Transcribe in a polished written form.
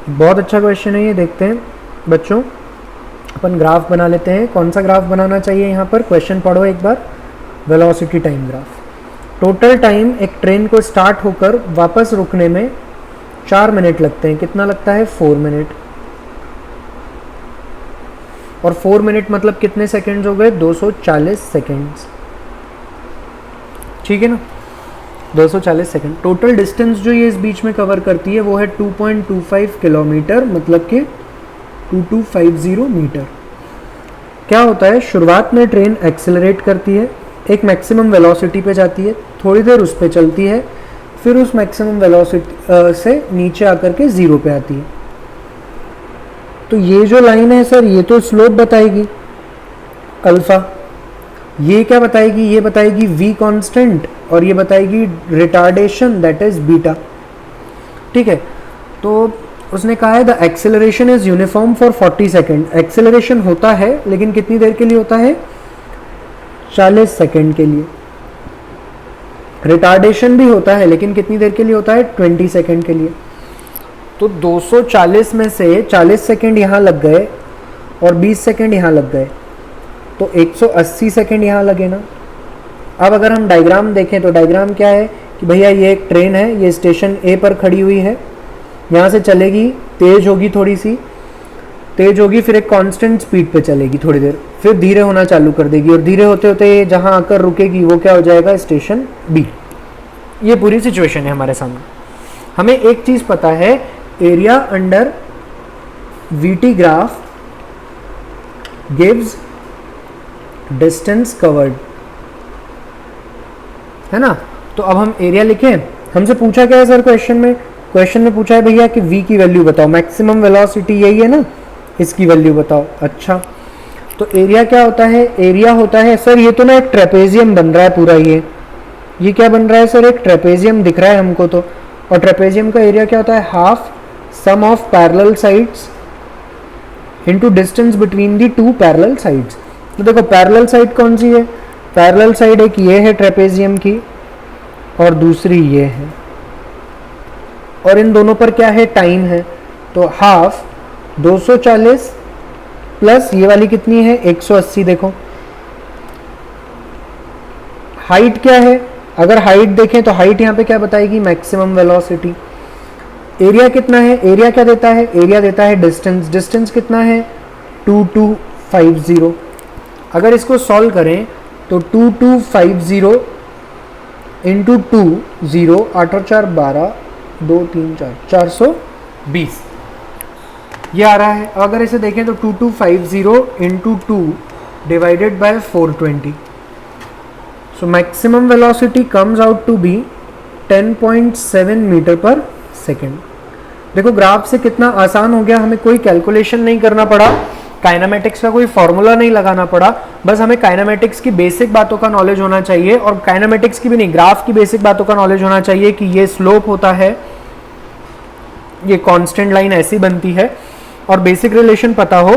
बहुत अच्छा क्वेश्चन है ये, देखते हैं बच्चों। अपन ग्राफ बना लेते हैं। कौन सा ग्राफ बनाना चाहिए यहाँ पर, क्वेश्चन पढ़ो एक बार। Velocity time graph. Total time एक ट्रेन को स्टार्ट होकर वापस रुकने में 4 मिनट लगते हैं। कितना लगता है, 4 मिनट। और 4 मिनट मतलब कितने सेकंड्स हो गए, 240 सेकंड्स। ठीक है ना, 240 सेकंड। टोटल डिस्टेंस जो ये इस बीच में कवर करती है वो है 2.25 किलोमीटर, मतलब कि 2250 मीटर। क्या होता है, शुरुआत में ट्रेन एक्सेलरेट करती है, एक मैक्सिमम वेलोसिटी पे जाती है, थोड़ी देर उस पे चलती है, फिर उस मैक्सिमम वेलोसिटी से नीचे आकर के 0 पे आती है। तो ये जो लाइन है सर, ये तो स्लोप बताएगी अल्फा। ये क्या बताएगी, ये बताएगी v कांस्टेंट, और ये बताएगी रिटार्डेशन, दैट इज बीटा। ठीक है, तो उसने कहा है the acceleration is uniform for 40 second. Acceleration होता है लेकिन कितनी देर के लिए होता है, 40 सेकेंड के लिए। रिटार्डेशन भी होता है लेकिन कितनी देर के लिए होता है, 20 सेकेंड के लिए। तो 240 में से 40 सेकेंड यहाँ लग गए और 20 सेकेंड यहाँ लग गए, तो 180 सेकेंड यहाँ लगे ना। अब अगर हम डायग्राम देखें तो डायग्राम क्या है कि भैया ये एक ट्रेन है, ये स्टेशन ए पर खड़ी हुई है, यहाँ से चलेगी, तेज होगी, थोड़ी सी तेज होगी, फिर एक कांस्टेंट स्पीड पे चलेगी थोड़ी देर, फिर धीरे होना चालू कर देगी, और धीरे होते होते जहाँ आकर रुकेगी वो क्या हो जाएगा, स्टेशन बी। ये पूरी सिचुएशन है हमारे सामने। हमें एक चीज़ पता है, area under VT graph gives distance covered, है ना। तो अब हम एरिया लिखें। हमसे पूछा क्या है सर क्वेश्चन में, क्वेश्चन में पूछा है भैया कि v की वैल्यू बताओ, मैक्सिमम वेलोसिटी यही है ना, इसकी वैल्यू बताओ। अच्छा, तो एरिया क्या होता है, एरिया होता है सर, ये तो ना एक ट्रेपेजियम बन रहा है पूरा। ये क्या बन रहा है सर, एक ट्रेपेजियम दिख रहा है हमको तो। और ट्रेपेजियम का एरिया क्या होता है, half sum of parallel sides into distance between the 2 parallel sides. तो देखो पैरेलल साइड कौन सी है, पैरेलल साइड एक ये है ट्रेपेजियम की और दूसरी ये है, और इन दोनों पर क्या है, टाइम है। तो हाफ 240 प्लस ये वाली कितनी है, 180। देखो हाइट क्या है, अगर हाइट देखें तो हाइट यहाँ पे क्या बताएगी, मैक्सिमम वेलोसिटी। एरिया कितना है, एरिया क्या देता है, एरिया देता है डिस्टेंस। डिस्टेंस कितना है, 2250। अगर इसको सॉल्व करें तो 2250 इंटू 2 0, 8 और 4 12, 2 3 4, 420 ये आ रहा है। अगर इसे देखें तो 2250 into 2 divided by 420, so maximum velocity comes out to be 10.7 metre per second. देखो ग्राफ से कितना आसान हो गया, हमें कोई कैलकुलेशन नहीं करना पड़ा, काइनेमेटिक्स का कोई फॉर्मूला नहीं लगाना पड़ा, बस हमें काइनेमेटिक्स की बेसिक बातों का नॉलेज होना चाहिए, और काइनेमेटिक्स की भी नहीं, ग्राफ की बेसिक बातों का नॉलेज होना चाहिए कि ये स्लोप होता है, ये कांस्टेंट लाइन ऐसी बनती है, और बेसिक रिलेशन पता हो